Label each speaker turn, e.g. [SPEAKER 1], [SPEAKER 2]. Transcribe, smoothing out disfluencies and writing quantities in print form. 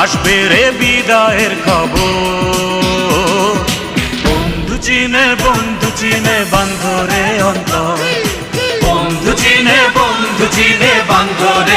[SPEAKER 1] আসবে রে বিদায়ের খবর। বন্ধু চিনে বান্ধরে অন্তর, বন্ধু চিনে বান্ধরে